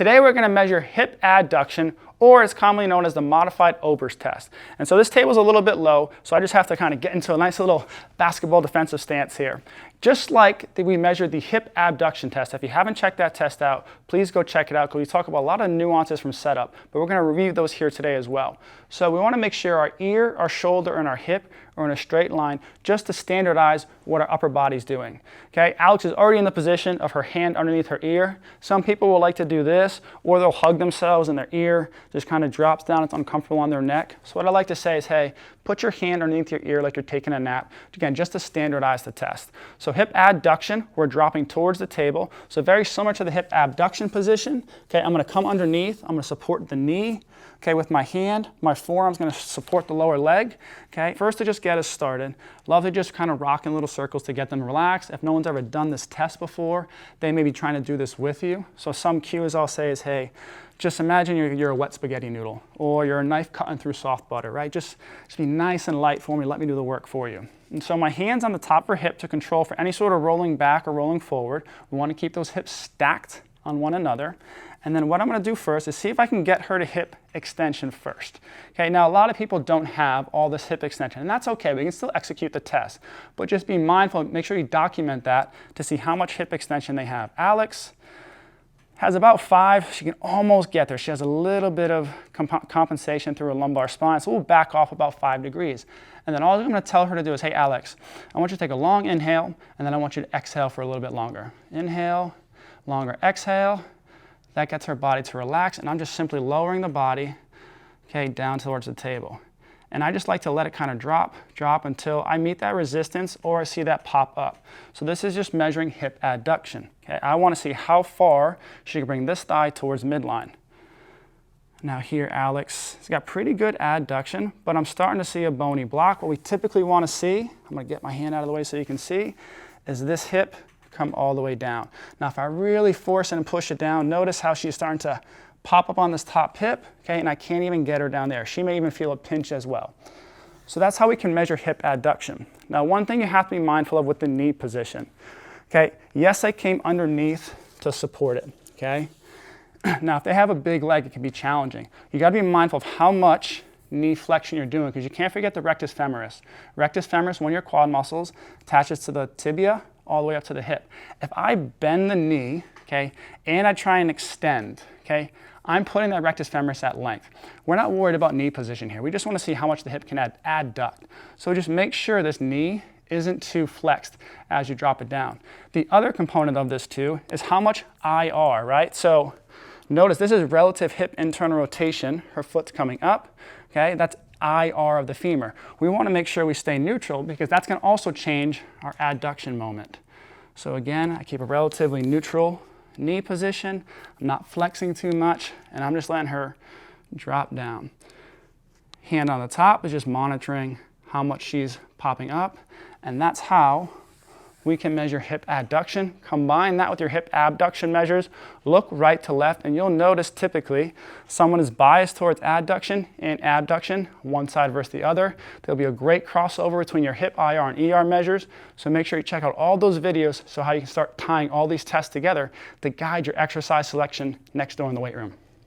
Today we're going to measure hip adduction, or it's commonly known as the modified Ober's test. And so this table's a little bit low, so I just have to kind of get into a nice little basketball defensive stance here. Just like we measured the hip abduction test, if you haven't checked that test out, please go check it out because we talk about a lot of nuances from setup, but we're going to review those here today as well. So we want to make sure our ear, our shoulder, and our hip are in a straight line just to standardize what our upper body's doing. Okay, Alex is already in the position of her hand underneath her ear. Some people will like to do this, or they'll hug themselves and their ear just kind of drops down. It's uncomfortable on their neck. So what I like to say is, hey, put your hand underneath your ear like you're taking a nap, again, just to standardize the test. So hip adduction, we're dropping towards the table. So very similar to the hip abduction position. Okay, I'm going to come underneath. I'm going to support the knee. Okay, with my hand, my forearm's going to support the lower leg. Okay, first to just get us started, love to just kind of rock in little circles to get them relaxed. If no one's ever done this test before, they may be trying to do this with you. So some cues I'll say is, hey, just imagine you're a wet spaghetti noodle, or you're a knife cutting through soft butter, right? Just be nice and light for me, let me do the work for you. And so my hand's on the top of her hip to control for any sort of rolling back or rolling forward. We want to keep those hips stacked on one another. And then what I'm going to do first is see if I can get her to hip extension first. Okay, now a lot of people don't have all this hip extension, and that's okay. We can still execute the test, but just be mindful, make sure you document that to see how much hip extension they have. Alex has about 5. She can almost get there. She has a little bit of compensation through her lumbar spine, so we'll back off about 5 degrees. And then all I'm going to tell her to do is, hey, Alex, I want you to take a long inhale, and then I want you to exhale for a little bit longer. Inhale, longer exhale. That gets her body to relax, and I'm just simply lowering the body, okay, down towards the table. And I just like to let it kind of drop until I meet that resistance or I see that pop up. So this is just measuring hip adduction. Okay, I want to see how far she can bring this thigh towards midline. Now here, Alex has got pretty good adduction, but I'm starting to see a bony block. What we typically want to see, I'm going to get my hand out of the way so you can see, is this hip come all the way down. Now if I really force it and push it down, notice how she's starting to pop up on this top hip, okay, and I can't even get her down there. She may even feel a pinch as well. So that's how we can measure hip adduction. Now one thing you have to be mindful of with the knee position, okay, yes, I came underneath to support it, okay. Now if they have a big leg, it can be challenging. You got to be mindful of how much knee flexion you're doing, because you can't forget the rectus femoris. Rectus femoris, one of your quad muscles, attaches to the tibia all the way up to the hip. If I bend the knee, okay, and I try and extend, okay, I'm putting that rectus femoris at length. We're not worried about knee position here. We just want to see how much the hip can adduct. So just make sure this knee isn't too flexed as you drop it down. The other component of this too is how much IR, right? So notice this is relative hip internal rotation. Her foot's coming up, okay? That's IR of the femur. We want to make sure we stay neutral because that's going to also change our adduction moment. So again, I keep a relatively neutral knee position. I'm not flexing too much, and I'm just letting her drop down. Hand on the top is just monitoring how much she's popping up, and that's how we can measure hip adduction. Combine that with your hip abduction measures. Look right to left, and you'll notice typically someone is biased towards adduction and abduction, one side versus the other. There'll be a great crossover between your hip IR and ER measures, so make sure you check out all those videos so how you can start tying all these tests together to guide your exercise selection next door in the weight room.